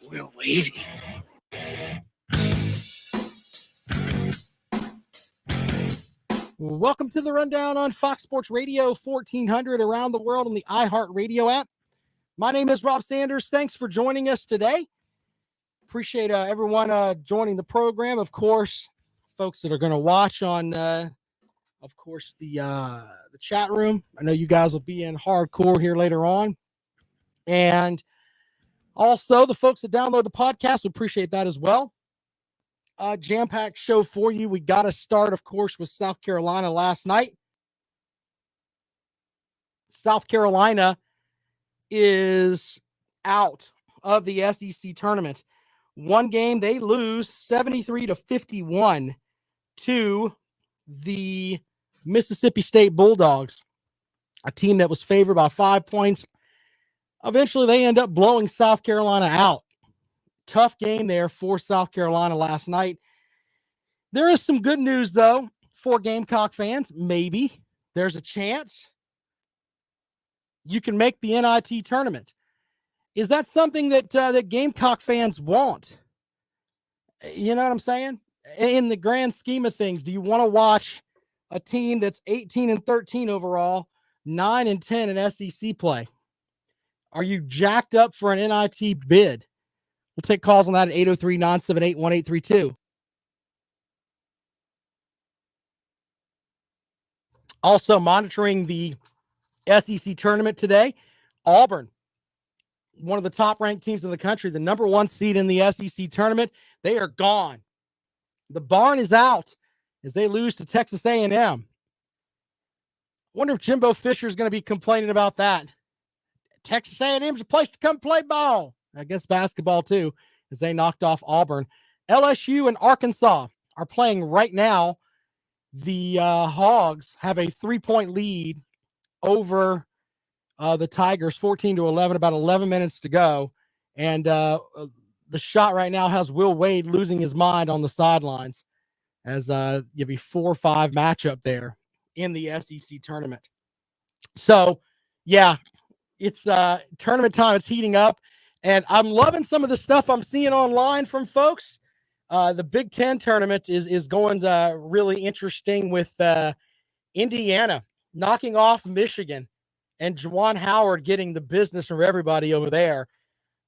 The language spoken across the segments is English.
We're waiting. Welcome to the Rundown on Fox Sports Radio 1400 around the world on the iHeartRadio app. My name is Rob Sanders. Thanks for joining us today. Appreciate everyone joining the program. Of course, folks that are going to watch on, the chat room. I know you guys will be in hardcore here later on. And also the folks that download the podcast, we appreciate that as well. Jam-packed show for you. We got to start, of course, with South Carolina last night. South Carolina is out of the SEC tournament. One game, they lose 73-51 to the Mississippi State Bulldogs, a team that was favored by 5 points. Eventually, they end up blowing South Carolina out. Tough game there for South Carolina last night. There is some good news, though, for Gamecock fans. Maybe there's a chance you can make the NIT tournament. Is that something that that Gamecock fans want? You know what I'm saying? In the grand scheme of things, do you want to watch a team that's 18-13 overall, 9-10 in SEC play? Are you jacked up for an NIT bid? We'll take calls on that at 803-978-1832. Also monitoring the SEC tournament today, Auburn, one of the top-ranked teams in the country, the number 1 seed in the SEC tournament. They are gone. The barn is out as they lose to Texas A&M. Wonder if Jimbo Fisher is going to be complaining about that. Texas A&M's a place to come play ball. I guess basketball too, as they knocked off Auburn. LSU and Arkansas are playing right now. The Hogs have a 3-point lead over the Tigers, 14-11, about 11 minutes to go. And the shot right now has Will Wade losing his mind on the sidelines as you have a 4-5 matchup there in the SEC tournament. So, yeah, it's tournament time. It's heating up. And I'm loving some of the stuff I'm seeing online from folks. The Big Ten tournament is going really interesting with Indiana knocking off Michigan and Juwan Howard getting the business from everybody over there.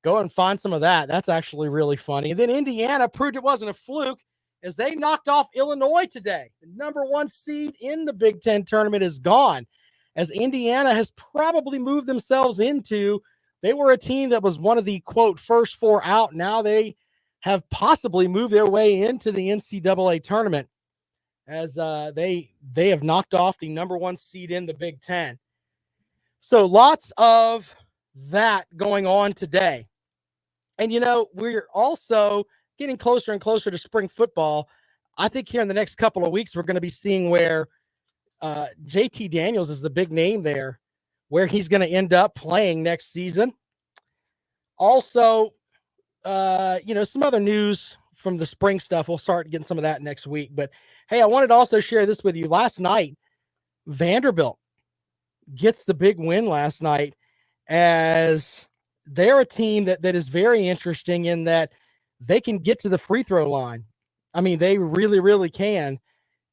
Go and find some of that. That's actually really funny. And then Indiana proved it wasn't a fluke as they knocked off Illinois today. The number 1 seed in the Big Ten tournament is gone, as Indiana has probably moved themselves into. They were a team that was one of the, quote, first 4 out. Now they have possibly moved their way into the NCAA tournament as they have knocked off the number 1 seed in the Big Ten. So lots of that going on today. And, you know, we're also getting closer and closer to spring football. I think here in the next couple of weeks, we're going to be seeing where JT Daniels is the big name there, where he's going to end up playing next season. Also, some other news from the spring stuff. We'll start getting some of that next week. But, hey, I wanted to also share this with you. Last night, Vanderbilt gets the big win last night, as they're a team that is very interesting in that they can get to the free throw line. I mean, they really, really can.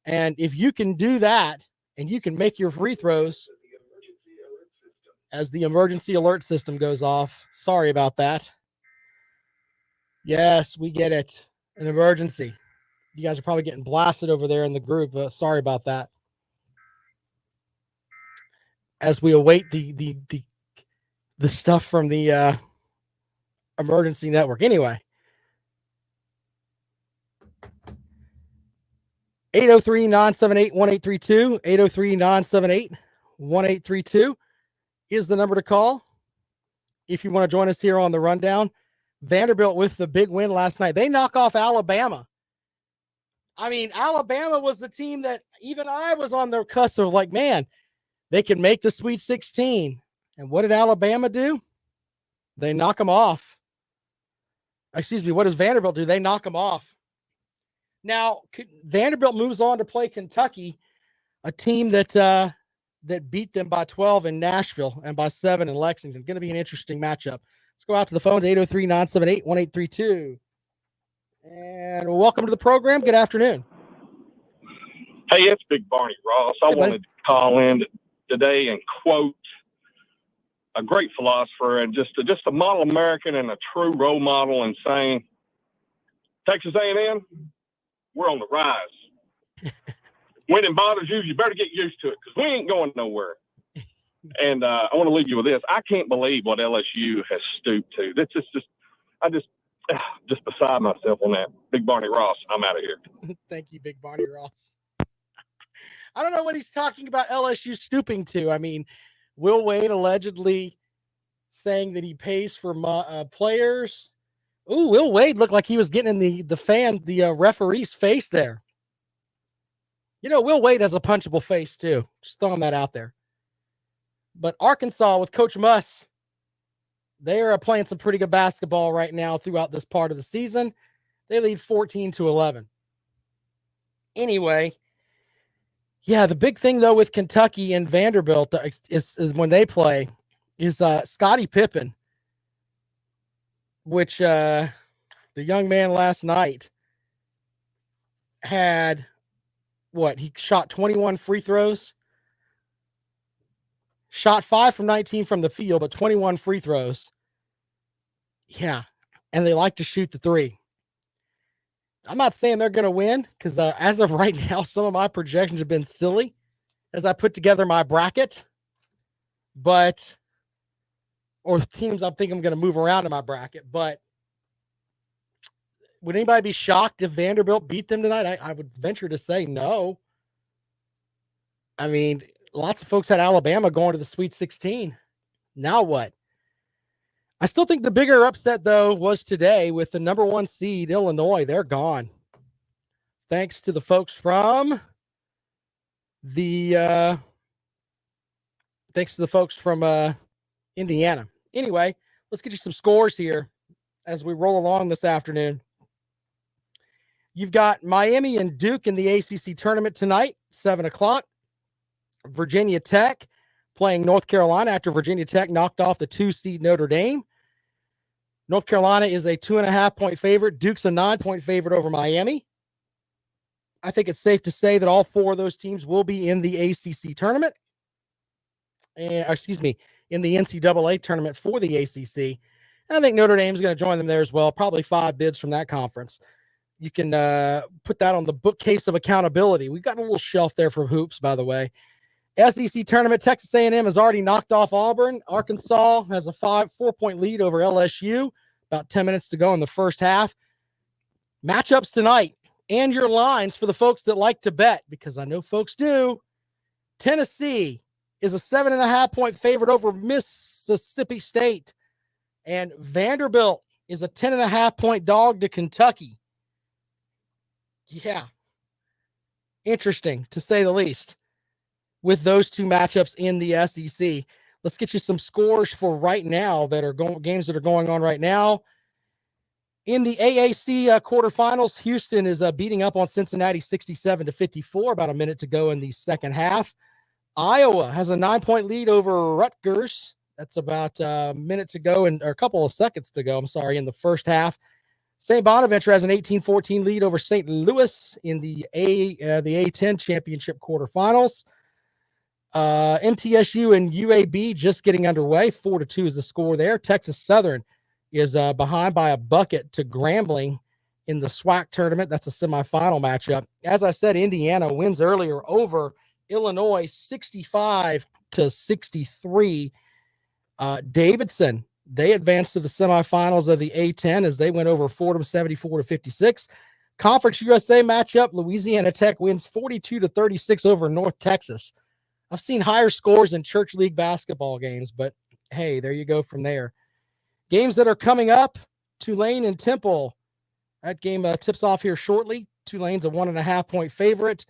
And if you can do that and you can make your free throws, as the emergency alert system goes off. Sorry about that. Yes, we get it. An emergency. You guys are probably getting blasted over there in the group. Sorry about that. As we await the stuff from the emergency network. Anyway. 803-978-1832. 803-978-1832 is the number to call if you want to join us here on the Rundown. Vanderbilt with the big win last night. They knock off Alabama. I mean, Alabama was the team that even I was on the cusp of like, man, they can make the Sweet 16. And what did Alabama do? They knock them off. Excuse me, what does Vanderbilt do? They knock them off. Now, Vanderbilt moves on to play Kentucky, a team that beat them by 12 in Nashville and by 7 in Lexington. Going to be an interesting matchup. Let's go out to the phones, 803-978-1832. And welcome to the program. Good afternoon. Hey, it's Big Barney Ross. I wanted to call in today and quote a great philosopher and just a model American and a true role model, and saying, Texas A&M, we're on the rise. When it bothers you, you better get used to it, because we ain't going nowhere. And I want to leave you with this. I can't believe what LSU has stooped to. That's just beside myself on that. Big Barney Ross, I'm out of here. Thank you, Big Barney Ross. I don't know what he's talking about LSU stooping to. I mean, Will Wade allegedly saying that he pays for players. Ooh, Will Wade looked like he was getting in the referee's face there. You know, Will Wade has a punchable face too. Just throwing that out there. But Arkansas with Coach Muss, they are playing some pretty good basketball right now throughout this part of the season. They lead 14-11. Anyway, yeah, the big thing though with Kentucky and Vanderbilt is when they play is Scottie Pippen, which the young man last night had he shot 21 free throws. Shot 5 from 19 from the field, but 21 free throws. Yeah, and they like to shoot the three. I'm not saying they're going to win, because as of right now, some of my projections have been silly as I put together my bracket. Or teams I think I'm going to move around in my bracket. But would anybody be shocked if Vanderbilt beat them tonight? I would venture to say no. I mean, lots of folks had Alabama going to the Sweet 16. Now what? I still think the bigger upset, though, was today with the number 1 seed, Illinois. They're gone. Thanks to the folks from Indiana. Anyway, let's get you some scores here as we roll along this afternoon. You've got Miami and Duke in the ACC tournament tonight, 7 o'clock. Virginia Tech playing North Carolina after Virginia Tech knocked off the 2 seed Notre Dame. North Carolina is a 2.5-point favorite. Duke's a 9-point favorite over Miami. I think it's safe to say that all 4 of those teams will be in the ACC tournament. In the NCAA tournament for the ACC. And I think Notre Dame is going to join them there as well. Probably 5 bids from that conference. You can put that on the bookcase of accountability. We've got a little shelf there for hoops, by the way. SEC tournament, Texas A&M has already knocked off Auburn. Arkansas has a 4-point lead over LSU. About 10 minutes to go in the first half. Matchups tonight and your lines for the folks that like to bet, because I know folks do. Tennessee is a 7.5-point favorite over Mississippi State. And Vanderbilt is a 10.5-point dog to Kentucky. Yeah. Interesting, to say the least, with those 2 matchups in the SEC. Let's get you some scores for right now that are games that are going on right now. In the AAC quarterfinals, Houston is beating up on Cincinnati 67-54, about a minute to go in the second half. Iowa has a 9-point lead over Rutgers. That's about a minute to go, or a couple of seconds to go, in the first half. St. Bonaventure has an 18-14 lead over St. Louis in the A10 championship quarterfinals. MTSU and UAB just getting underway. 4-2 is the score there. Texas Southern is behind by a bucket to Grambling in the SWAC tournament. That's a semifinal matchup. As I said, Indiana wins earlier over Illinois 65-63. Davidson, they advanced to the semifinals of the A10 as they went over Fordham 74-56. Conference USA matchup, Louisiana Tech wins 42-36 over North Texas. I've seen higher scores in church league basketball games, but hey, there you go from there. Games that are coming up, Tulane and Temple. That game tips off here shortly. Tulane's a 1.5-point favorite.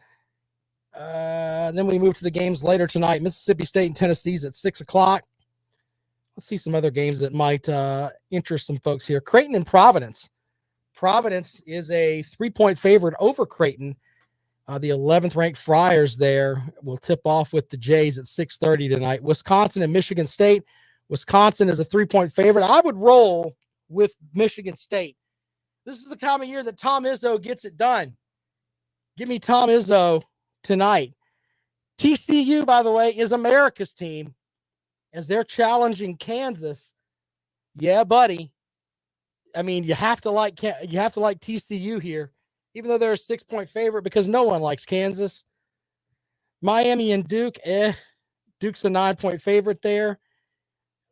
Then we move to the games later tonight. Mississippi State and Tennessee's at 6 o'clock. Let's see some other games that might interest some folks here. Creighton and Providence. Providence is a 3-point favorite over Creighton. The 11th ranked Friars there will tip off with the Jays at 6:30 tonight. Wisconsin and Michigan State. Wisconsin is a 3-point favorite. I would roll with Michigan State. This is the time of year that Tom Izzo gets it done. Give me Tom Izzo tonight. TCU, by the way, is America's team as they're challenging Kansas. Yeah, buddy. I mean, you have to like TCU here, even though they're a 6-point favorite because no one likes Kansas. Miami and Duke, Duke's a 9-point favorite there.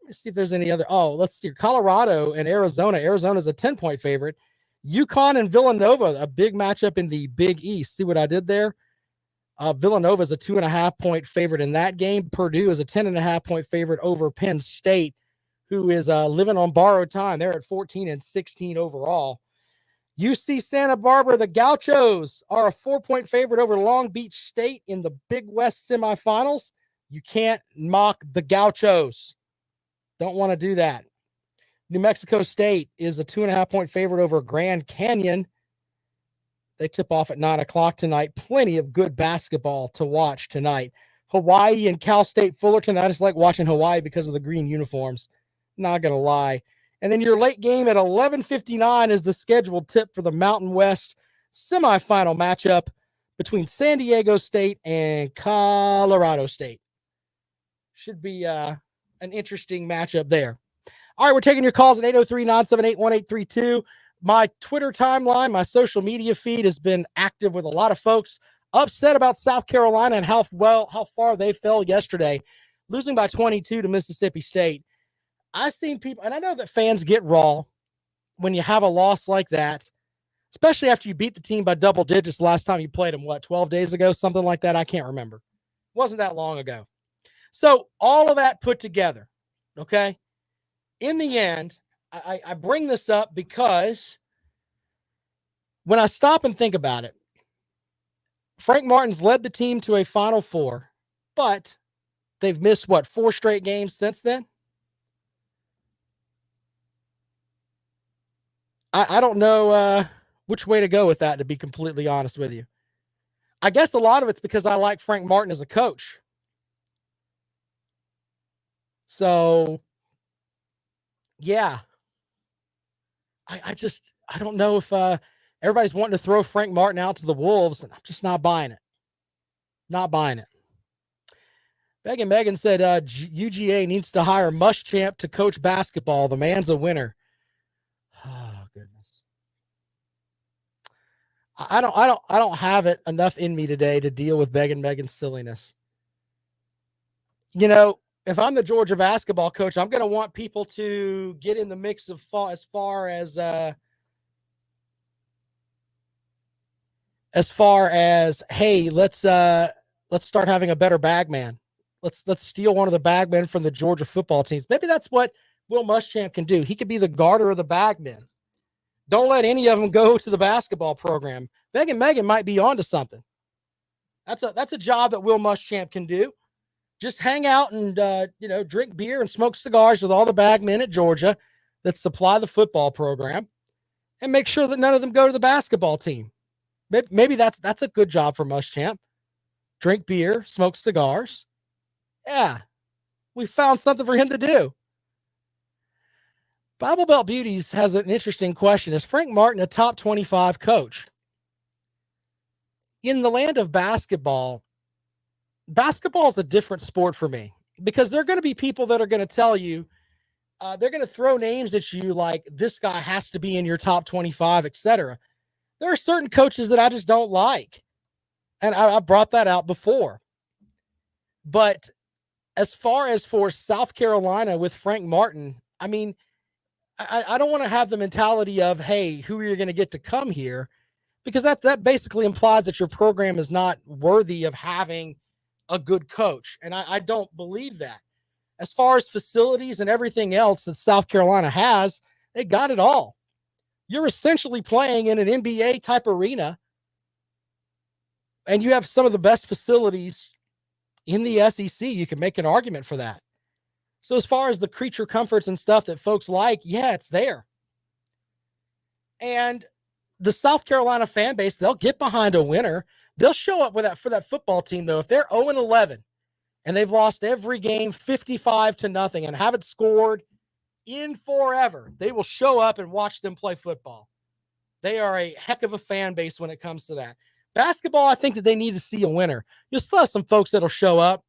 Let's see if there's any other. Oh, let's see. Colorado and Arizona. Arizona's a 10-point favorite. UConn and Villanova, a big matchup in the Big East. See what I did there? Villanova is a 2.5-point favorite in that game. Purdue is a 10.5-point favorite over Penn State, who is living on borrowed time. They're at 14-16 overall. UC Santa Barbara, the Gauchos are a 4-point favorite over Long Beach State in the Big West semifinals. You can't mock the Gauchos. Don't want to do that. New Mexico State is a 2.5-point favorite over Grand Canyon. They tip off at 9 o'clock tonight. Plenty of good basketball to watch tonight. Hawaii and Cal State Fullerton. I just like watching Hawaii because of the green uniforms. Not going to lie. And then your late game at 11:59 is the scheduled tip for the Mountain West semifinal matchup between San Diego State and Colorado State. Should be an interesting matchup there. All right, we're taking your calls at 803-978-1832. My Twitter timeline, my social media feed has been active with a lot of folks upset about South Carolina and how far they fell yesterday, losing by 22 to Mississippi State. I've seen people, and I know that fans get raw when you have a loss like that, especially after you beat the team by double digits last time you played them, 12 days ago, something like that? I can't remember. Wasn't that long ago. So all of that put together, okay? In the end, I bring this up because when I stop and think about it, Frank Martin's led the team to a Final Four, but they've missed, 4 straight games since then? I don't know which way to go with that, to be completely honest with you. I guess a lot of it's because I like Frank Martin as a coach. So, yeah. I don't know if everybody's wanting to throw Frank Martin out to the Wolves, and I'm just not buying it. Not buying it. Megan said UGA needs to hire Muschamp to coach basketball. The man's a winner. Oh, goodness. I don't have it enough in me today to deal with Megan's silliness. You know, if I'm the Georgia basketball coach, I'm going to want people to get in the mix of as far as hey, let's start having a better bag man. Let's steal one of the bag men from the Georgia football teams. Maybe that's what Will Muschamp can do. He could be the guarder of the bag men. Don't let any of them go to the basketball program. Megan might be onto something. That's a job that Will Muschamp can do. Just hang out and drink beer and smoke cigars with all the bag men at Georgia that supply the football program, and make sure that none of them go to the basketball team. Maybe that's a good job for Muschamp. Drink beer, smoke cigars. Yeah, we found something for him to do. Bible Belt Beauties has an interesting question. Is Frank Martin a top 25 coach? In the land of basketball is a different sport for me, because there are going to be people that are going to tell you, they're going to throw names at you like this guy has to be in your top 25, etc. There are certain coaches that I just don't like. And I brought that out before. But as far as for South Carolina with Frank Martin, I mean, I don't want to have the mentality of, hey, who are you going to get to come here? Because that basically implies that your program is not worthy of having a good coach. And I don't believe that. As far as facilities and everything else that South Carolina has, they got it all. You're essentially playing in an NBA type arena, and you have some of the best facilities in the SEC. You can make an argument for that. So as far as the creature comforts and stuff that folks like, yeah, it's there. And the South Carolina fan base, they'll get behind a winner. They'll show up with that for that football team, though. If they're 0-11 and they've lost every game 55-0 and haven't scored in forever, they will show up and watch them play football. They are a heck of a fan base when it comes to that. Basketball, I think that they need to see a winner. You'll still have some folks that'll show up.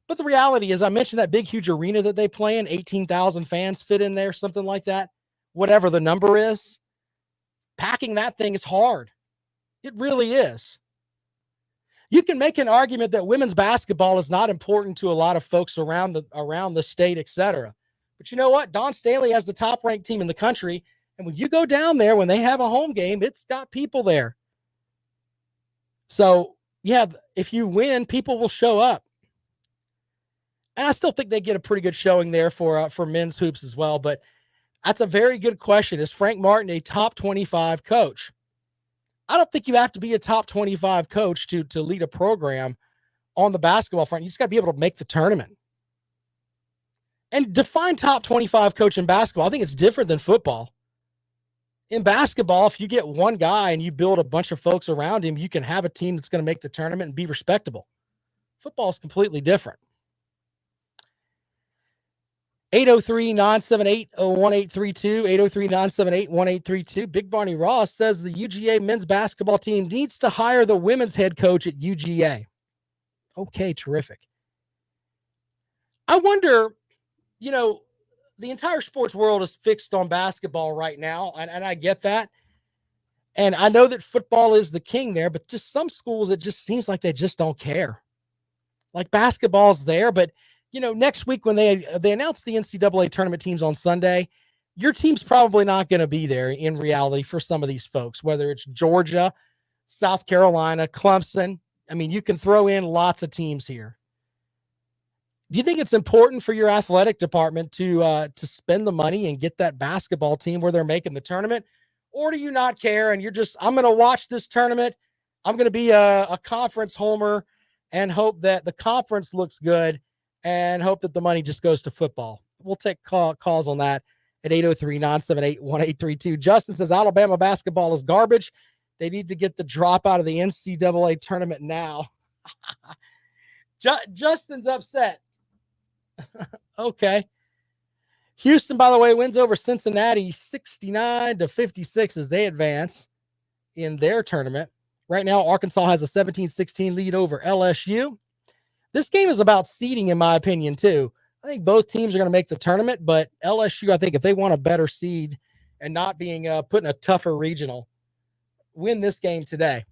But the reality is, I mentioned that big, huge arena that they play in, 18,000 fans fit in there, something like that. Whatever the number is, packing that thing is hard. It really is. You can make an argument that women's basketball is not important to a lot of folks around the state, et cetera. But you know what? Don Staley has the top-ranked team in the country, and when you go down there, when they have a home game, it's got people there. So, yeah, if you win, people will show up. And I still think they get a pretty good showing there for men's hoops as well. But that's a very good question. Is Frank Martin a top 25 coach? I don't think you have to be a top 25 coach to lead a program on the basketball front. You just got to be able to make the tournament. And define top 25 coach in basketball. I think it's different than football. In basketball, if you get one guy and you build a bunch of folks around him, you can have a team that's going to make the tournament and be respectable. Football is completely different. 803-978-1832, 803-978-1832. Big Barney Ross says the UGA men's basketball team needs to hire the women's head coach at UGA. Okay, terrific. I wonder, the entire sports world is fixed on basketball right now, and I get that. And I know that football is the king there, but just some schools, it just seems like they just don't care. Like basketball's there, but next week when they announce the NCAA tournament teams on Sunday, your team's probably not going to be there in reality for some of these folks, whether it's Georgia, South Carolina, Clemson. I mean, you can throw in lots of teams here. Do you think it's important for your athletic department to spend the money and get that basketball team where they're making the tournament? Or do you not care and you're just, I'm going to watch this tournament. I'm going to be a conference homer and hope that the conference looks good and hope that the money just goes to football. We'll take calls on that at 803-978-1832. Justin says Alabama basketball is garbage. They need to get the drop out of the NCAA tournament now. Justin's upset. Okay. Houston, by the way, wins over Cincinnati 69-56 as they advance in their tournament. Right now, Arkansas has a 17-16 lead over LSU. This game is about seeding, in my opinion, too. I think both teams are going to make the tournament, but LSU, I think if they want a better seed and not being put in a tougher regional, win this game today.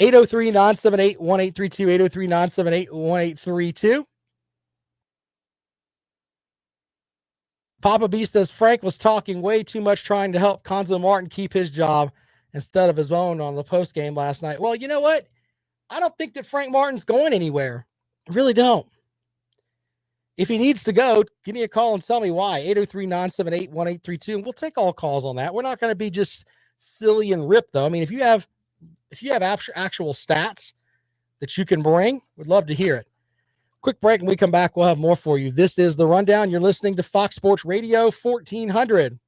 803-978-1832, 803-978-1832. Papa B says Frank was talking way too much trying to help Conzo Martin keep his job instead of his own on the post game last night. Well, you know what? I don't think that Frank Martin's going anywhere. I really don't. If he needs to go, give me a call and tell me why. 803-978-1832. And we'll take all calls on that. We're not going to be just silly and rip, though. I mean, if you have actual stats that you can bring, we'd love to hear it. Quick break, and we come back. We'll have more for you. This is The Rundown. You're listening to Fox Sports Radio 1400.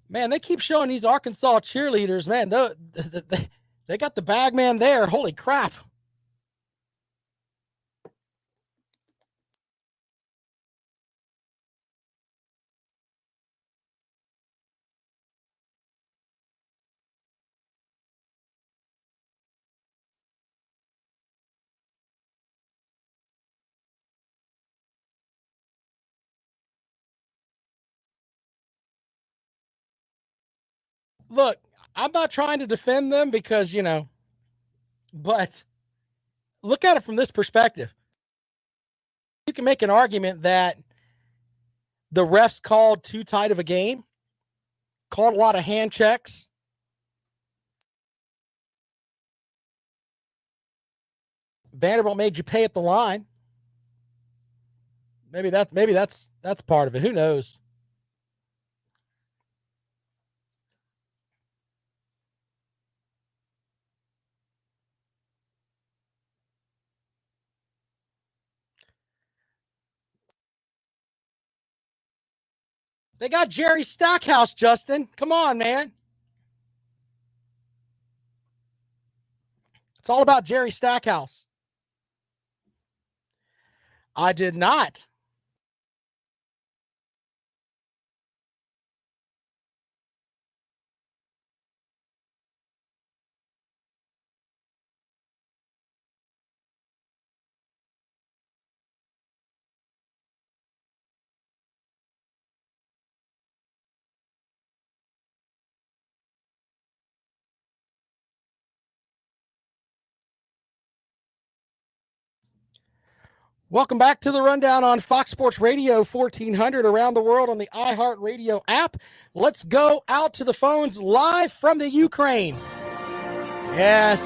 Man, they keep showing these Arkansas cheerleaders, man. They got the bag man there. Holy crap. Look, I'm not trying to defend them because, but look at it from this perspective. You can make an argument that the refs called too tight of a game, called a lot of hand checks. Vanderbilt made you pay at the line. Maybe that's part of it. Who knows? They got Jerry Stackhouse, Justin. Come on, man. It's all about Jerry Stackhouse. I did not. Welcome back to the Rundown on Fox Sports Radio 1400 around the world on the iHeartRadio app. Let's go out to the phones live from the Ukraine. Yes.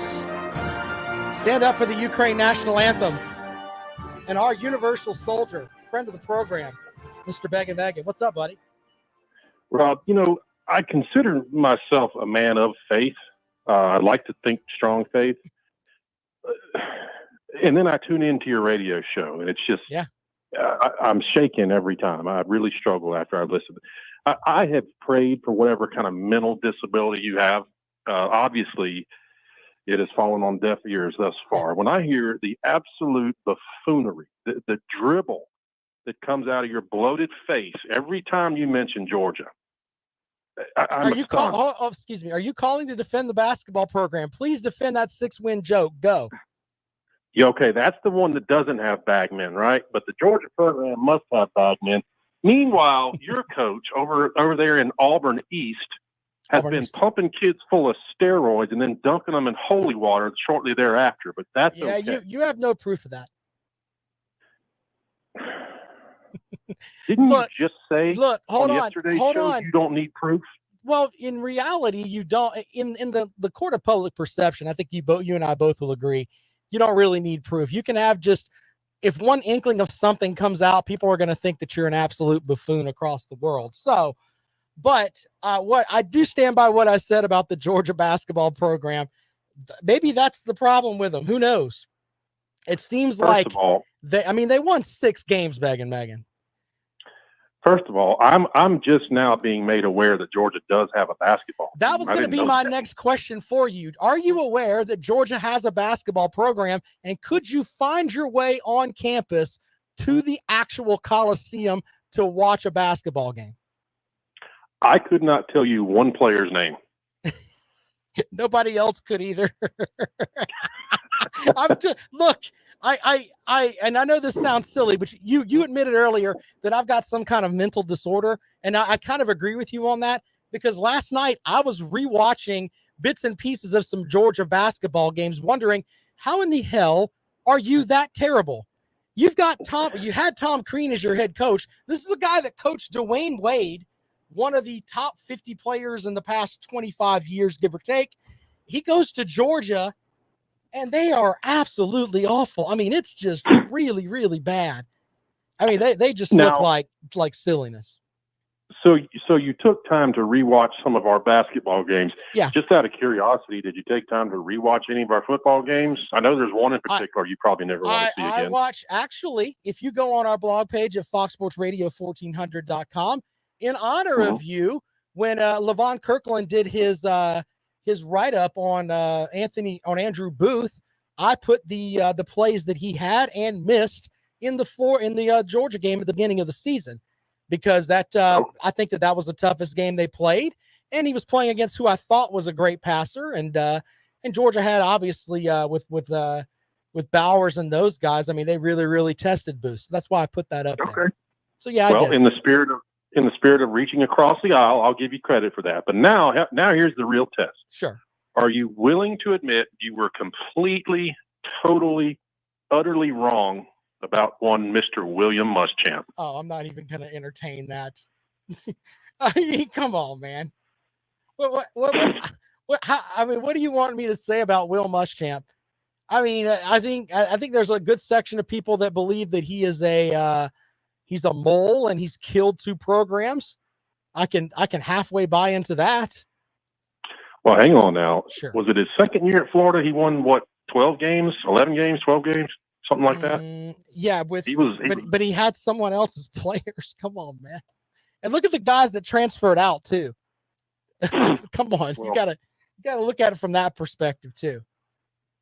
Stand up for the Ukraine national anthem. And our universal soldier, friend of the program, Mr. Began Megan. What's up, buddy? Rob, I consider myself a man of faith. I like to think strong faith. And then I tune into your radio show, and it's just, I'm shaking every time. I really struggle after I listen. I have prayed for whatever kind of mental disability you have. Obviously, it has fallen on deaf ears thus far. When I hear the absolute buffoonery, the dribble that comes out of your bloated face every time you mention Georgia, I'm astonished. Excuse me. Are you calling to defend the basketball program? Please defend that 6-win joke. Go. Yeah, okay, that's the one that doesn't have bagmen, right? But the Georgia program must have bagmen. Meanwhile, your coach over there in Auburn East has been pumping kids full of steroids and then dunking them in holy water shortly thereafter. But that's okay. You have no proof of that. Didn't you just say yesterday's show you don't need proof? Well, in reality, you don't. In the court of public perception, I think you and I both will agree, you don't really need proof. You can have if one inkling of something comes out, people are going to think that you're an absolute buffoon across the world. So, but what I do stand by what I said about the Georgia basketball program. Maybe that's the problem with them. Who knows? It seems like they won 6 games, Megan. First of all, I'm just now being made aware that Georgia does have a basketball team. That was going to be my next question for you. Are you aware that Georgia has a basketball program, and could you find your way on campus to the actual Coliseum to watch a basketball game? I could not tell you one player's name. Nobody else could either. Look, and I know this sounds silly, but you admitted earlier that I've got some kind of mental disorder, and I kind of agree with you on that, because last night I was rewatching bits and pieces of some Georgia basketball games, wondering how in the hell are you that terrible? You had Tom Crean as your head coach. This is a guy that coached Dwayne Wade, one of the top 50 players in the past 25 years, give or take. He goes to Georgia, and they are absolutely awful. I mean, it's just really, really bad. I mean, they just look like silliness. So you took time to rewatch some of our basketball games. Yeah. Just out of curiosity, did you take time to rewatch any of our football games? I know there's one in particular you probably never want to see again. Actually, if you go on our blog page at foxsportsradio1400.com, in honor of you, when Levon Kirkland did his write-up on Andrew Booth, I put the plays that he had and missed in the Georgia game at the beginning of the season, because I think that was the toughest game they played, and he was playing against who I thought was a great passer, and Georgia had obviously with Bowers and those guys. I mean, they really, really tested Booth. So that's why I put that up there. So yeah, well, in the spirit of reaching across the aisle, I'll give you credit for that. But now here's the real test. Sure. Are you willing to admit you were completely, totally, utterly wrong about one Mr. William Muschamp? Oh, I'm not even going to entertain that. I mean, come on, man. What do you want me to say about Will Muschamp? I mean, I think there's a good section of people that believe that he is he's a mole and he's killed 2 programs. I can halfway buy into that. Well, hang on now. Sure. Was it his second year at Florida? He won 12 games, 11 games, 12 games, something like that? Yeah, but he had someone else's players. Come on, man. And look at the guys that transferred out too. Come on, Well, you gotta look at it from that perspective too.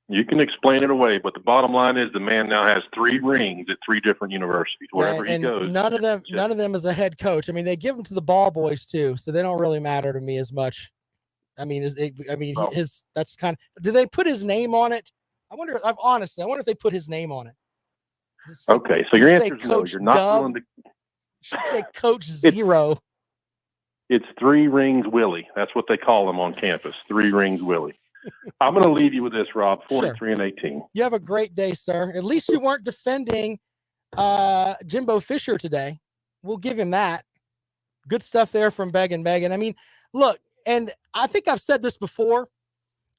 You can explain it away, but the bottom line is the man now has 3 rings at 3 different universities. Wherever he goes, none of them is a head coach. I mean, they give them to the ball boys too, so they don't really matter to me as much. I mean, that's kind of. Did they put his name on it? I wonder if they put his name on it. Okay, so your answer is no. You're not willing to. Should say Coach Zero. It's 3 rings Willie. That's what they call him on campus. 3 rings Willie. I'm going to leave you with this, Rob. 43-18. You have a great day, sir. At least you weren't defending Jimbo Fisher today. We'll give him that. Good stuff there from Beg and Megan. I mean, look, and I think I've said this before.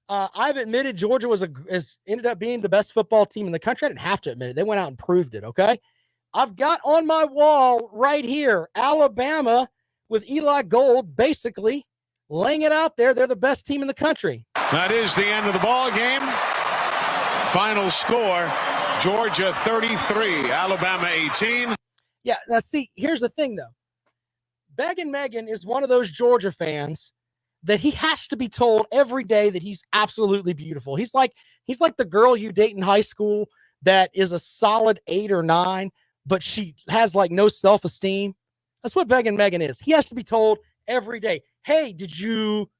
I've admitted Georgia has ended up being the best football team in the country. I didn't have to admit it. They went out and proved it, okay? I've got on my wall right here, Alabama with Eli Gold basically laying it out there. They're the best team in the country. That is the end of the ball game. Final score, Georgia 33, Alabama 18. Yeah, now see, here's the thing, though. Beg and Megan is one of those Georgia fans that he has to be told every day that he's absolutely beautiful. He's like the girl you date in high school that is a solid 8 or 9, but she has like no self-esteem. That's what Beg and Megan is. He has to be told every day, hey, did you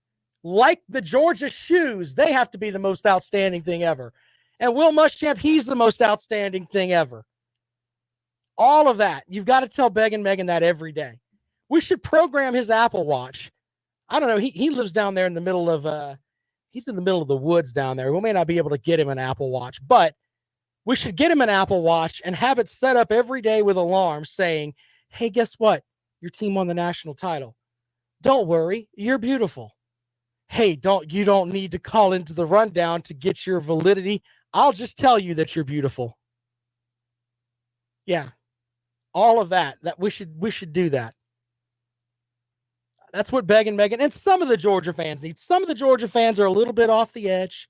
like the Georgia shoes? They have to be the most outstanding thing ever. And Will Muschamp, he's the most outstanding thing ever. All of that. You've got to tell Beg and Megan that every day. We should program his Apple Watch. I don't know. He lives down there in the middle of he's in the middle of the woods down there. We may not be able to get him an Apple Watch, but we should get him an Apple Watch and have it set up every day with alarms saying, hey, guess what? Your team won the national title. Don't worry, you're beautiful. Hey, you don't need to call into the rundown to get your validity. I'll just tell you that you're beautiful. Yeah. All of that we should do that. That's what Beg and Megan and some of the Georgia fans need. Some of the Georgia fans are a little bit off the edge.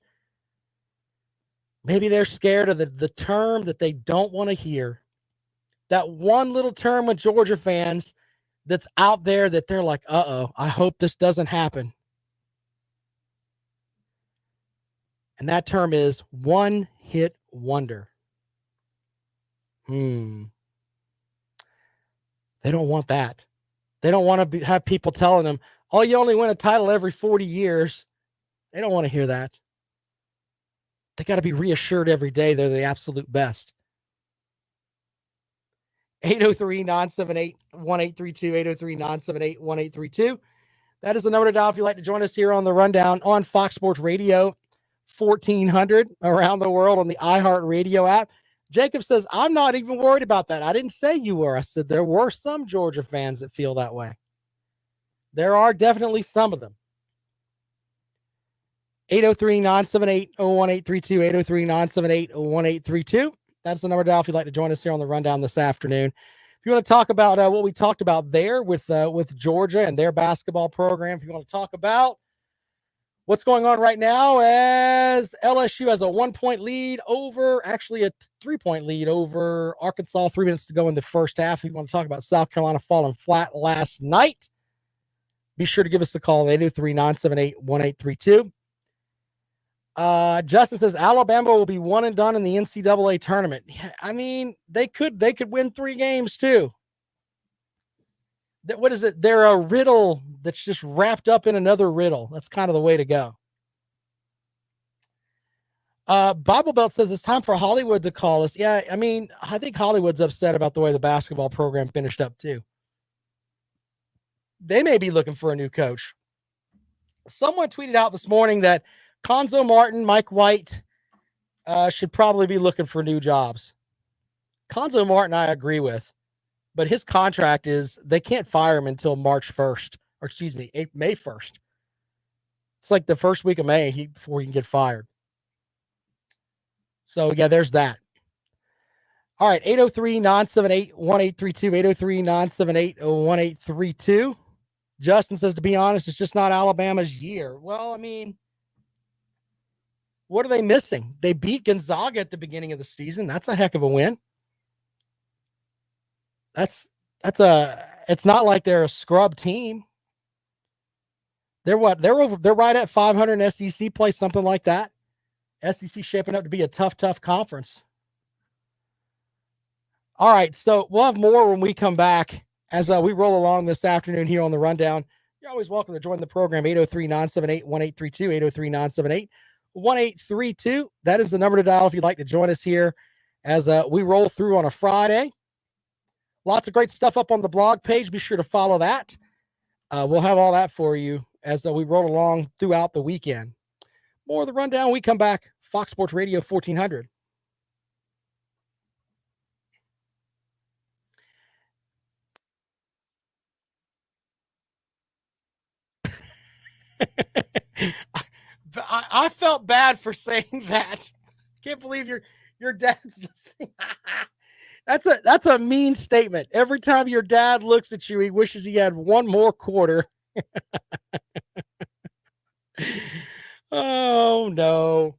Maybe they're scared of the term that they don't want to hear. That one little term with Georgia fans that's out there that they're like, uh-oh, I hope this doesn't happen. And that term is one-hit wonder. They don't want that. They don't want to have people telling them, oh, you only win a title every 40 years. They don't want to hear that. They got to be reassured every day they're the absolute best. 803-978-1832, 803-978-1832. That is the number to dial if you'd like to join us here on the Rundown on Fox Sports Radio 1400 around the world on the iHeartRadio app. Jacob says, I'm not even worried about that. I didn't say you were. I said there were some Georgia fans that feel that way. There are definitely some of them. 803-978-1832, 803-978-1832. That's the number to dial if you'd like to join us here on the Rundown this afternoon. If you want to talk about what we talked about there with Georgia and their basketball program, if you want to talk about what's going on right now as LSU has a 1-point lead over, actually a 3-point lead over Arkansas, 3 minutes to go in the first half. If you want to talk about South Carolina falling flat last night, be sure to give us a call, 803-978-1832. Justin says Alabama will be one and done in the NCAA tournament. I mean, they could win 3 games too. What is it? They're a riddle that's just wrapped up in another riddle. That's kind of the way to go. Bible Belt says it's time for Hollywood to call us. Yeah, I mean, I think Hollywood's upset about the way the basketball program finished up too. They may be looking for a new coach. Someone tweeted out this morning that Conzo Martin, Mike White should probably be looking for new jobs. Conzo Martin, I agree with. But his contract is, they can't fire him until March 1st, or excuse me, May 1st. It's like the first week of May before he can get fired. So, yeah, there's that. All right, 803-978-1832, 803-978-1832. Justin says, to be honest, it's just not Alabama's year. Well, I mean, what are they missing? They beat Gonzaga at the beginning of the season. That's a heck of a win. It's not like they're a scrub team. They're what? They're right at 500 in SEC play, something like that. SEC shaping up to be a tough conference. All right, so we'll have more when we come back as we roll along this afternoon here on the Rundown. You're always welcome to join the program, 803-978-1832, 803-978-1832. That is the number to dial if you'd like to join us here as we roll through on a Friday. Lots of great stuff up on the blog page. Be sure to follow that. We'll have all that for you as we roll along throughout the weekend. More of the Rundown when we come back. Fox Sports Radio 1400. I felt bad for saying that. Can't believe your dad's listening. That's a mean statement. Every time your dad looks at you, he wishes he had one more quarter. Oh no.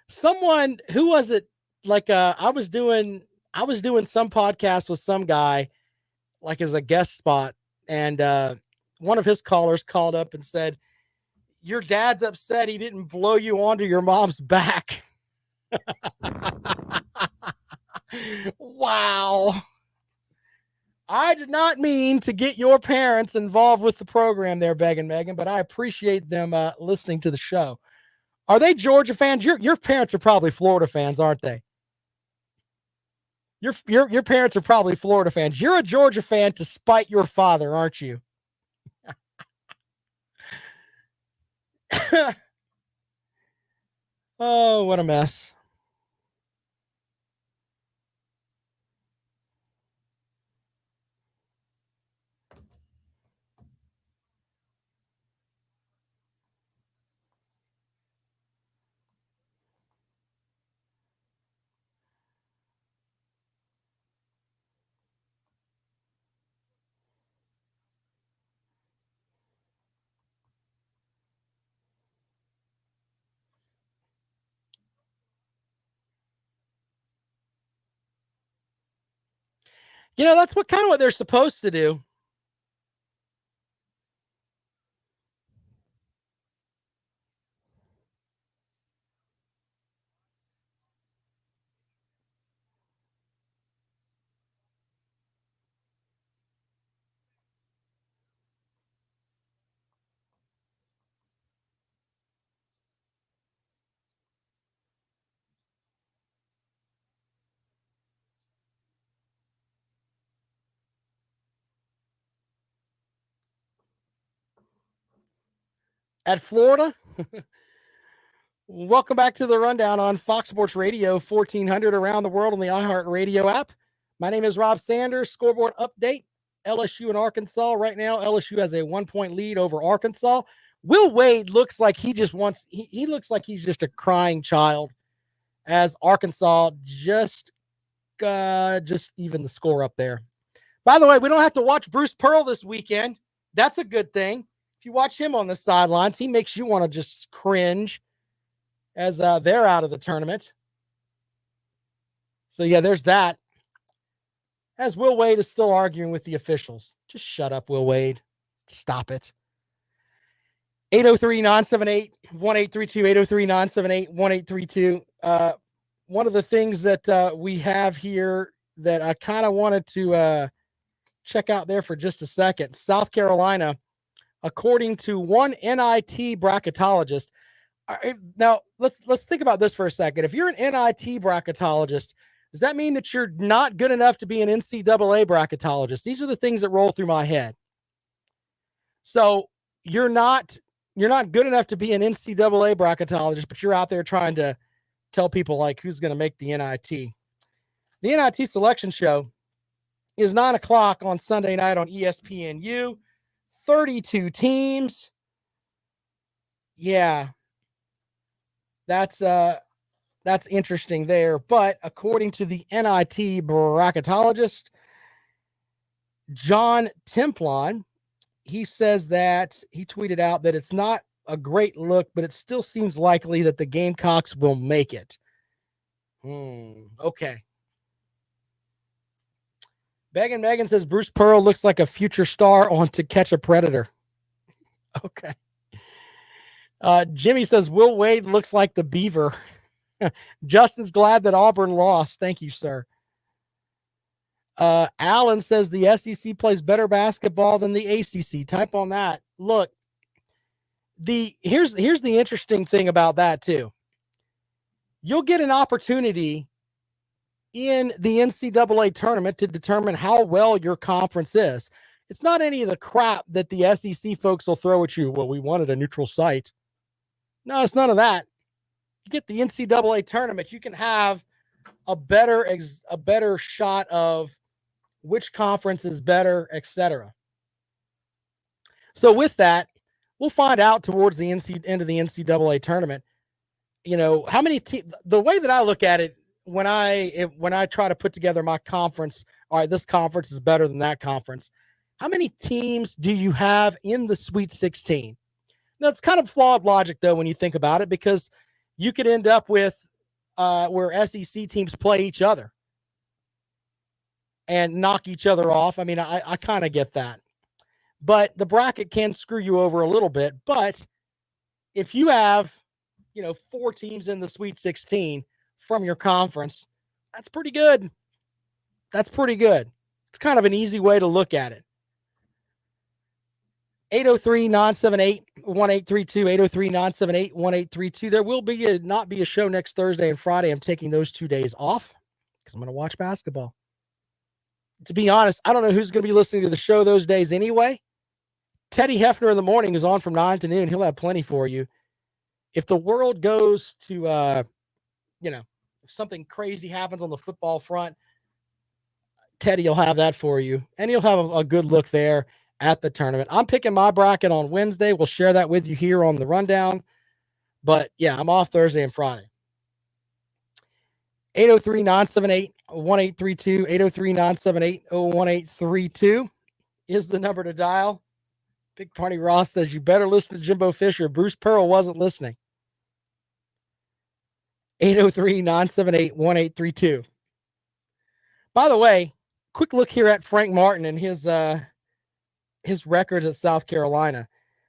Someone, who was it? Like I was doing some podcast with some guy, like as a guest spot, and one of his callers called up and said, "Your dad's upset he didn't blow you onto your mom's back." Wow. I did not mean to get your parents involved with the program there, Megan, but I appreciate them listening to the show. Are they Georgia fans? Your parents are probably Florida fans, aren't they? Your parents are probably Florida fans. You're a Georgia fan to spite your father, aren't you? Oh, what a mess. You know, that's kind of what they're supposed to do. At Florida? Welcome back to the Rundown on Fox Sports Radio 1400 around the world on the iHeartRadio app. My name is Rob Sanders. Scoreboard update. LSU and Arkansas. Right now, LSU has a 1-point lead over Arkansas. Will Wade looks like he looks like he's just a crying child as Arkansas just even the score up there. By the way, we don't have to watch Bruce Pearl this weekend. That's a good thing. If you watch him on the sidelines, he makes you want to just cringe as they're out of the tournament. So, yeah, there's that. As Will Wade is still arguing with the officials. Just shut up, Will Wade. Stop it. 803-978-1832, 803-978-1832. One of the things that we have here that I kind of wanted to check out there for just a second. South Carolina, according to one NIT bracketologist. Now, let's think about this for a second. If you're an NIT bracketologist, does that mean that you're not good enough to be an NCAA bracketologist? These are the things that roll through my head. So you're not good enough to be an NCAA bracketologist, but you're out there trying to tell people like who's going to make the NIT. The NIT selection show is 9:00 on Sunday night on ESPNU. 32 teams. Yeah. That's interesting there. But according to the NIT bracketologist, John Templon, he says that he tweeted out that it's not a great look, but it still seems likely that the Gamecocks will make it. Okay. Megan says Bruce Pearl looks like a future star on To Catch a Predator. Okay. Jimmy says Will Wade looks like the Beaver. Justin's glad that Auburn lost. Thank you, sir. Alan says the SEC plays better basketball than the ACC. Type on that. Look, here's the interesting thing about that too. You'll get an opportunity in the NCAA tournament to determine how well your conference is. It's not any of the crap that the SEC folks will throw at you. Well, we wanted a neutral site. No, it's none of that. You get the NCAA tournament, you can have a better shot of which conference is better, etc. So with that, we'll find out towards the end of the NCAA tournament, how many teams. The way that I look at it, when I try to put together my conference, all right, this conference is better than that conference. How many teams do you have in the Sweet 16? Now, it's kind of flawed logic, though, when you think about it, because you could end up with where SEC teams play each other and knock each other off. I mean, I kind of get that. But the bracket can screw you over a little bit. But if you have, 4 teams in the Sweet 16 from your conference, that's pretty good. That's pretty good. It's kind of an easy way to look at it. 803-978-1832, 803-978-1832. There will not be a show next Thursday and Friday. I'm taking those 2 days off because I'm going to watch basketball. To be honest, I don't know who's going to be listening to the show those days anyway. Teddy Hefner in the morning is on from 9 to noon. He'll have plenty for you. If the world goes to, if something crazy happens on the football front, Teddy will have that for you. And he'll have a good look there at the tournament. I'm picking my bracket on Wednesday. We'll share that with you here on the rundown. But, yeah, I'm off Thursday and Friday. 803-978-1832, 803-978-1832 is the number to dial. Big Party Ross says, you better listen to Jimbo Fisher. Bruce Pearl wasn't listening. 803-978-1832. By the way, quick look here at Frank Martin and his records at South Carolina.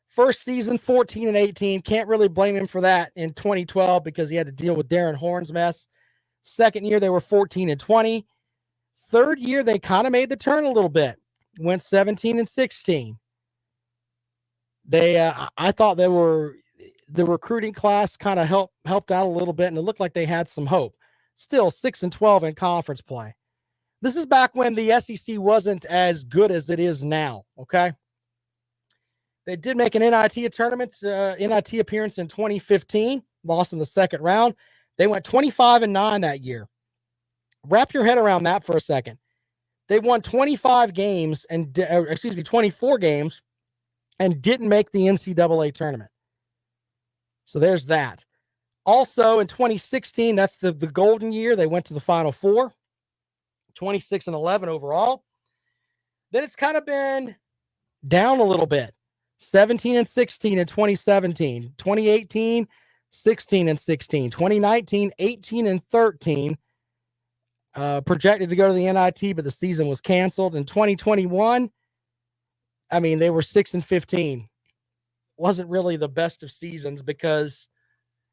First season, 14-18. Can't really blame him for that in 2012 because he had to deal with Darren Horn's mess. Second year, they were 14-20. Third year, they kind of made the turn a little bit. Went 17-16. I thought the recruiting class kind of helped out a little bit, and it looked like they had some hope. Still 6-12 in conference play. This is back when the SEC wasn't as good as it is now, okay? They did make an NIT tournament, NIT appearance in 2015, lost in the second round. They went 25-9 that year. Wrap your head around that for a second. They won 24 games and didn't make the NCAA tournament. So there's that. Also in 2016, that's the golden year. They went to the Final Four, 26-11 overall. Then it's kind of been down a little bit. 17-16 in 2017, 2018, 16-16, 2019, 18-13. Projected to go to the NIT, but the season was canceled. In 2021, I mean, they were 6-15. Wasn't really the best of seasons because,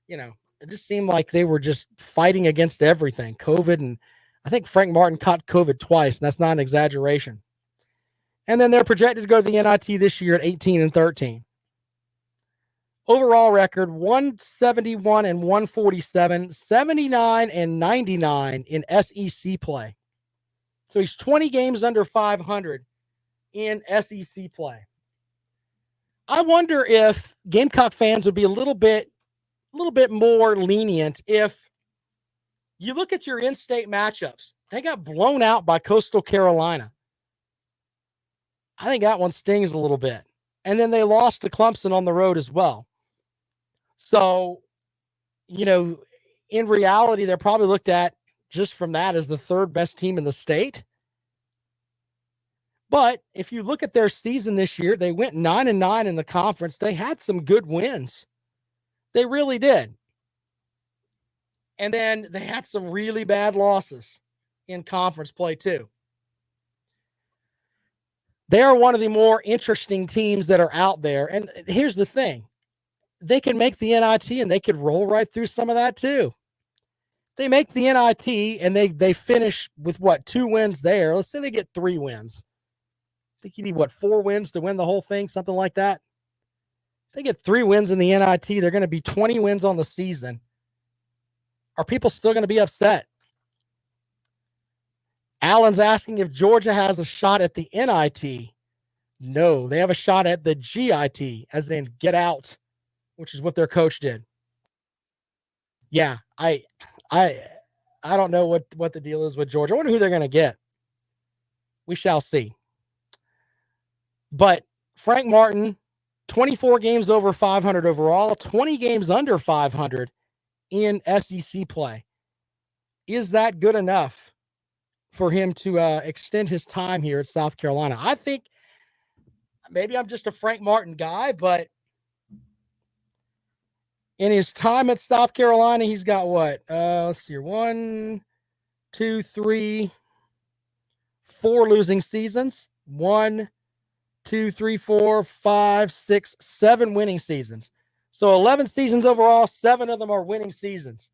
it just seemed like they were just fighting against everything. COVID, and I think Frank Martin caught COVID twice, and that's not an exaggeration. And then they're projected to go to the NIT this year at 18-13. Overall record, 171-147, 79-99 in SEC play. So he's 20 games under 500 in SEC play. I wonder if Gamecock fans would be a little bit more lenient if you look at your in-state matchups. They got blown out by Coastal Carolina. I think that one stings a little bit. And then they lost to Clemson on the road as well. So, in reality, they're probably looked at just from that as the third best team in the state. But if you look at their season this year, they went 9-9 in the conference. They had some good wins. They really did. And then they had some really bad losses in conference play too. They are one of the more interesting teams that are out there. And here's the thing. They can make the NIT and they could roll right through some of that too. They make the NIT and they finish with what, 2 wins there. Let's say they get 3 wins. I think you need 4 wins to win the whole thing, something like that. If they get 3 wins in the NIT, they're going to be 20 wins on the season. Are people still going to be upset? Allen's asking if Georgia has a shot at the NIT. No, they have a shot at the GIT, as in get out, which is what their coach did. Yeah, I don't know what the deal is with Georgia. I wonder who they're going to get. We shall see. But Frank Martin, 24 games over 500 overall, 20 games under 500 in SEC play. Is that good enough for him to extend his time here at South Carolina? I think maybe I'm just a Frank Martin guy, but in his time at South Carolina, he's got what? Let's see here. 1, 2, 3, 4 losing seasons. 1, 2, 3, 4, 5, 6, 7 winning seasons. So 11 seasons overall, 7 of them are winning seasons.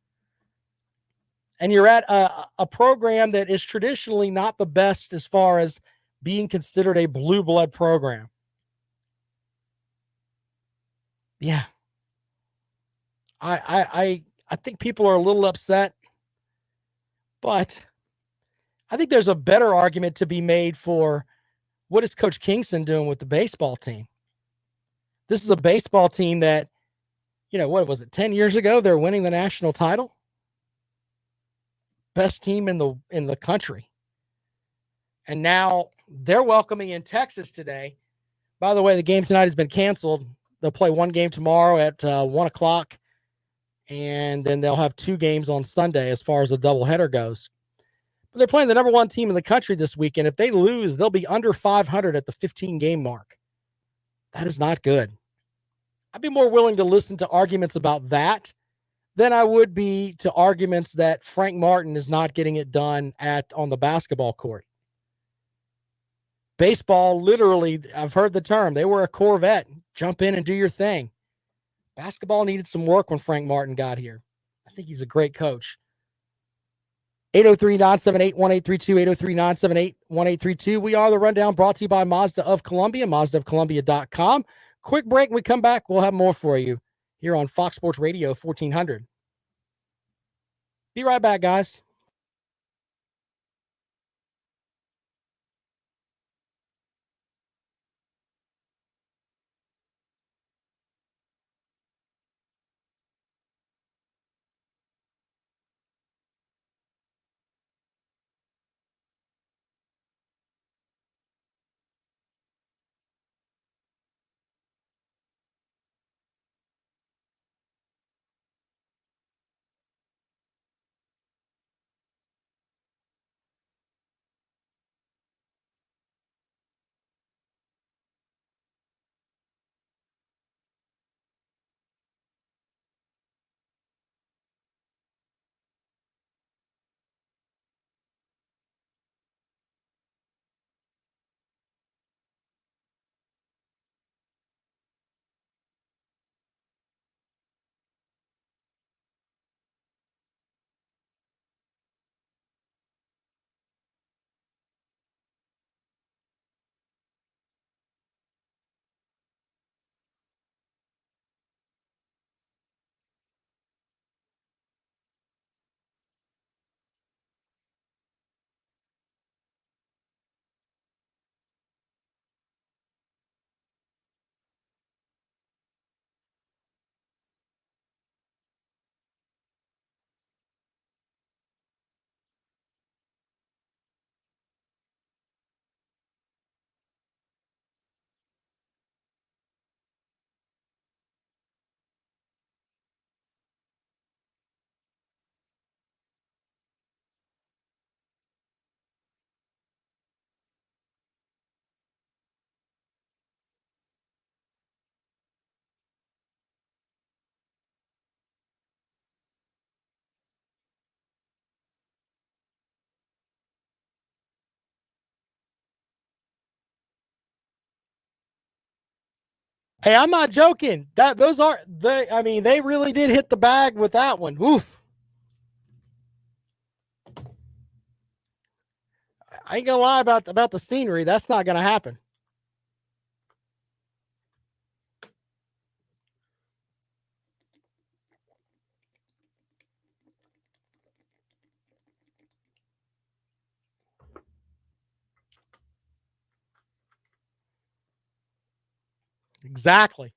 And you're at a program that is traditionally not the best as far as being considered a blue blood program. Yeah. I think people are a little upset, but I think there's a better argument to be made for what is Coach Kingston doing with the baseball team. This is a baseball team that, what was it, 10 years ago, they're winning the national title. Best team in the country. And now they're welcoming in Texas today. By the way, the game tonight has been canceled. They'll play 1 game tomorrow at 1 o'clock. And then they'll have 2 games on Sunday as far as the doubleheader goes. But they're playing the number 1 team in the country this weekend. If they lose, they'll be under 500 at the 15-game mark. That is not good. I'd be more willing to listen to arguments about that than I would be to arguments that Frank Martin is not getting it done on the basketball court. Baseball, literally, I've heard the term, they were a Corvette. Jump in and do your thing. Basketball needed some work when Frank Martin got here. I think he's a great coach. 803-978-1832, 803-978-1832. We are The Rundown, brought to you by Mazda of Columbia, mazdaofcolumbia.com. Quick break. When we come back, we'll have more for you here on Fox Sports Radio 1400. Be right back, guys. Hey, I'm not joking. They really did hit the bag with that one. Oof. I ain't gonna lie about the scenery. That's not gonna happen. Exactly.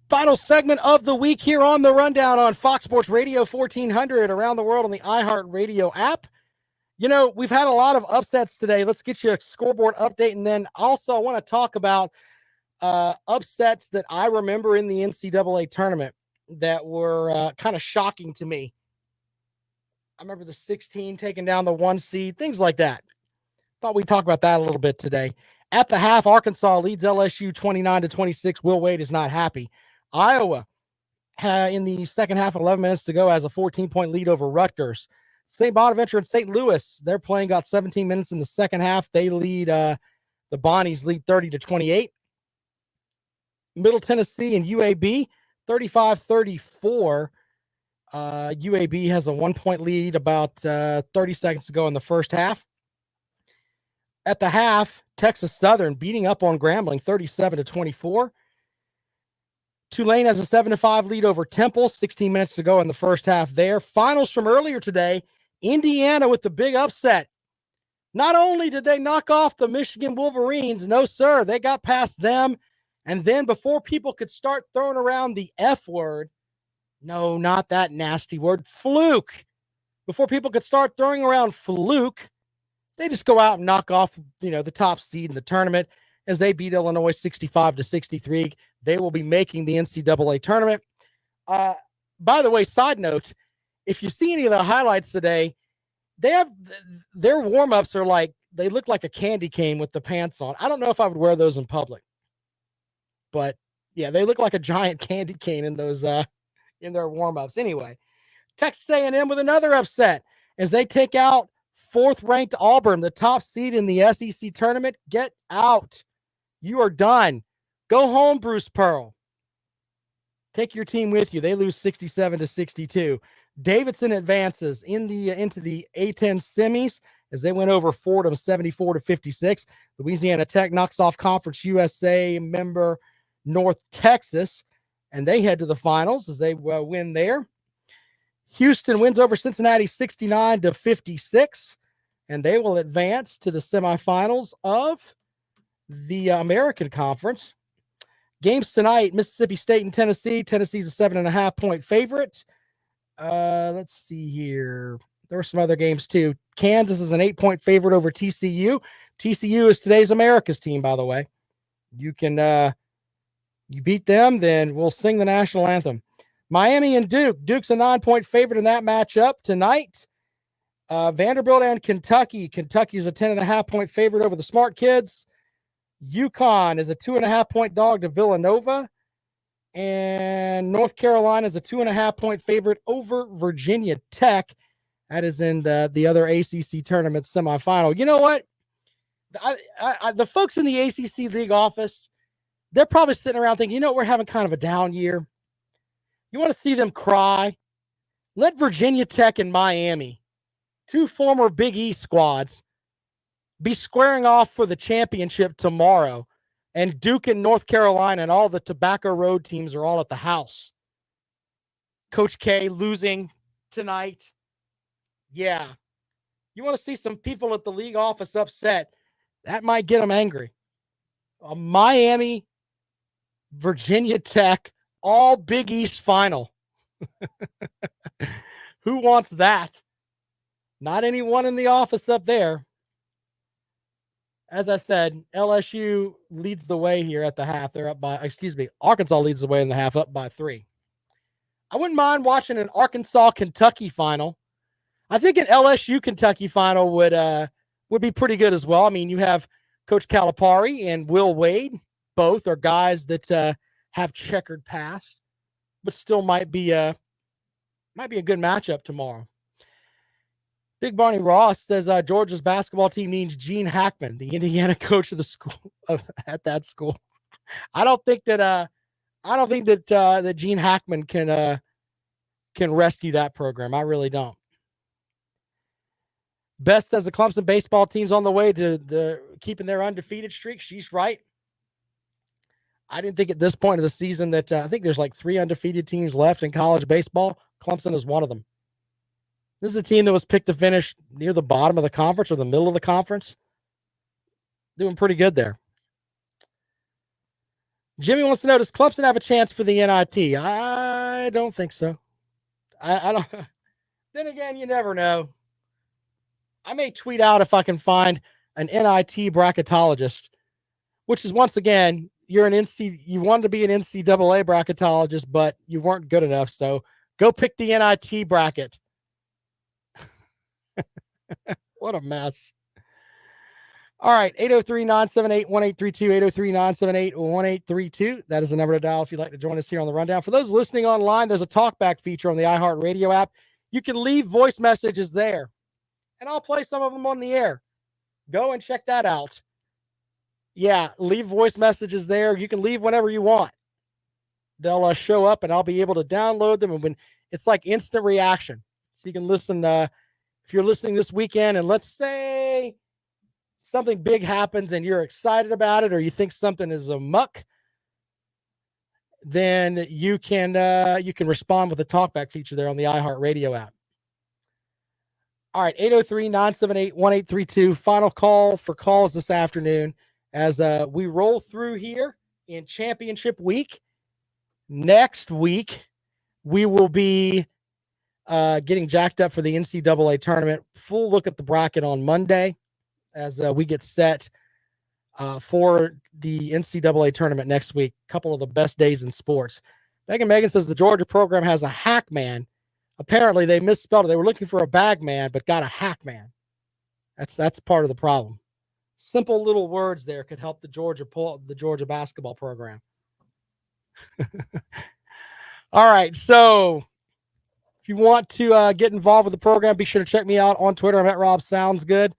Final segment of the week here on the Rundown on Fox Sports Radio 1400 around the world on the iHeartRadio app. You know, we've had a lot of upsets today. Let's get you a scoreboard update. And then also I want to talk about upsets that I remember in the NCAA tournament that were kind of shocking to me. I remember the 16 taking down the 1 seed, things like that. Thought we'd talk about that a little bit today. At the half, Arkansas leads LSU 29-26. Will Wade is not happy. Iowa in the second half, 11 minutes to go, has a 14-point lead over Rutgers. St. Bonaventure and St. Louis, they're playing, got 17 minutes in the second half. They lead, the Bonnies lead 30-28. Middle Tennessee and UAB, 35-34. UAB has a 1-point lead, about 30 seconds to go in the first half. At the half, Texas Southern beating up on Grambling, 37-24. Tulane has a 7-5 lead over Temple, 16 minutes to go in the first half there. Finals from earlier today, Indiana with the big upset. Not only did they knock off the Michigan Wolverines, no, sir, they got past them. And then before people could start throwing around the F word, no, not that nasty word, fluke. Before people could start throwing around fluke, they just go out and knock off, the top seed in the tournament as they beat Illinois 65-63. They will be making the NCAA tournament. By the way, side note, if you see any of the highlights today, they have their warm-ups are like, they look like a candy cane with the pants on. I don't know if I would wear those in public, but yeah, they look like a giant candy cane in those, in their warm-ups. Anyway, Texas A&M with another upset as they take out fourth-ranked Auburn, the top seed in the SEC tournament. Get out. You are done. Go home, Bruce Pearl. Take your team with you. They lose 67-62. Davidson advances into the A10 semis as they went over Fordham 74-56. Louisiana Tech knocks off Conference USA member North Texas, and they head to the finals as they win there. Houston wins over Cincinnati 69-56, and they will advance to the semifinals of the American Conference. Games tonight, Mississippi State and Tennessee. Tennessee's a 7.5-point favorite. Let's see here. There were some other games too. Kansas is an 8-point favorite over TCU. TCU is today's America's team, by the way. You can, you beat them, then we'll sing the national anthem. Miami and Duke. Duke's a 9-point favorite in that matchup tonight. Vanderbilt and Kentucky. Kentucky is a 10.5-point favorite over the Smart Kids. UConn is a 2.5-point dog to Villanova. And North Carolina is a 2.5-point favorite over Virginia Tech. That is in the other ACC tournament semifinal. You know what? The folks in the ACC league office, they're probably sitting around thinking, we're having kind of a down year. You want to see them cry? Let Virginia Tech and Miami, two former Big East squads, be squaring off for the championship tomorrow. And Duke and North Carolina and all the Tobacco Road teams are all at the house. Coach K losing tonight. Yeah. You want to see some people at the league office upset. That might get them angry. Miami, Virginia Tech, all Big East final. Who wants that? Not anyone in the office up there. As I said, LSU leads the way here at the half. They're up by, Arkansas leads the way in the half, up by 3. I wouldn't mind watching an Arkansas-Kentucky final. I think an LSU-Kentucky final would be pretty good as well. I mean, you have Coach Calipari and Will Wade. Both are guys that have checkered past, but still might be a good matchup tomorrow. Big Barney Ross says Georgia's basketball team needs Gene Hackman, the Indiana coach of the school at that school. I don't think that Gene Hackman can rescue that program. I really don't. Best says the Clemson baseball team's on the way to keeping their undefeated streak. She's right. I didn't think at this point of the season that I think there's like 3 undefeated teams left in college baseball. Clemson is one of them. This is a team that was picked to finish near the bottom of the conference or the middle of the conference. Doing pretty good there. Jimmy wants to know, does Clemson have a chance for the NIT? I don't think so. I don't. Then again, you never know. I may tweet out if I can find an NIT bracketologist, which is, once again, you wanted to be an NCAA bracketologist, but you weren't good enough. So go pick the NIT bracket. What a mess. All right, 803-978-1832, 803-978-1832. That is the number to dial if you'd like to join us here on the Rundown. For those listening online, there's a talkback feature on the iHeartRadio app. You can leave voice messages there, and I'll play some of them on the air. Go and check that out. Yeah, leave voice messages there. You can leave whenever you want. They'll show up, and I'll be able to download them. And when it's like instant reaction, so you can listen. If you're listening this weekend, and let's say something big happens, and you're excited about it, or you think something is a muck, then you can respond with a talkback feature there on the iHeartRadio app. All right, 803-978-1832. Final call for calls this afternoon as we roll through here in championship week. Next week, we will be getting jacked up for the NCAA tournament. Full look at the bracket on Monday as we get set for the NCAA tournament next week. A couple of the best days in sports. Megan says the Georgia program has a hack man. Apparently, they misspelled it. They were looking for a bag man, but got a hack man. That's part of the problem. Simple little words there could help the Georgia basketball program. All right, so if you want to get involved with the program, be sure to check me out on Twitter. I'm at Rob Sounds Good.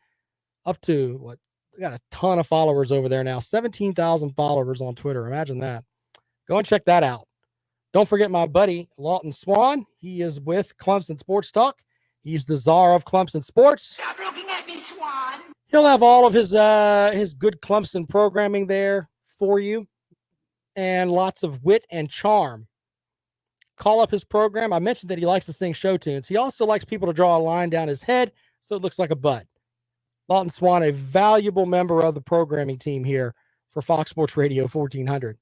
Up to what? We got a ton of followers over there now. 17,000 followers on Twitter. Imagine that. Go and check that out. Don't forget my buddy, Lawton Swan. He is with Clemson Sports Talk. He's the czar of Clemson Sports. Stop looking at me, Swan. He'll have all of his good Clemson programming there for you and lots of wit and charm. Call up his program. I mentioned that he likes to sing show tunes. He also likes people to draw a line down his head so it looks like a butt. Lawton Swan, a valuable member of the programming team here for Fox Sports Radio 1400.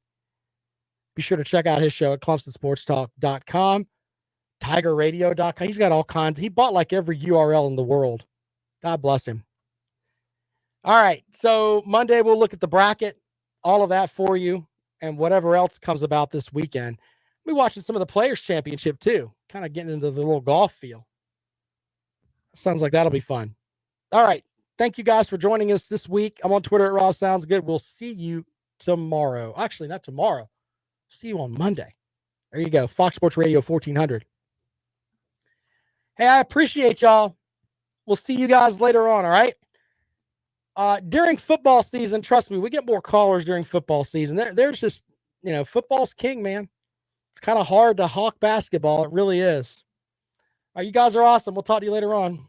Be sure to check out his show at ClemsonSportsTalk.com, TigerRadio.com. He's got all kinds. He bought like every URL in the world. God bless him. All right, so Monday we'll look at the bracket, all of that for you, and whatever else comes about this weekend. We'll be watching some of the Players' Championship too, kind of getting into the little golf feel. Sounds like that'll be fun. All right, thank you guys for joining us this week. I'm on Twitter at Rob Sounds Good. We'll see you tomorrow. Actually, not tomorrow. See you on Monday. There you go. Fox Sports Radio 1400. Hey, I appreciate y'all. We'll see you guys later on, all right? During football season, trust me, we get more callers during football season. There's just, football's king, man. It's kind of hard to hawk basketball. It really is. You guys are awesome. We'll talk to you later on.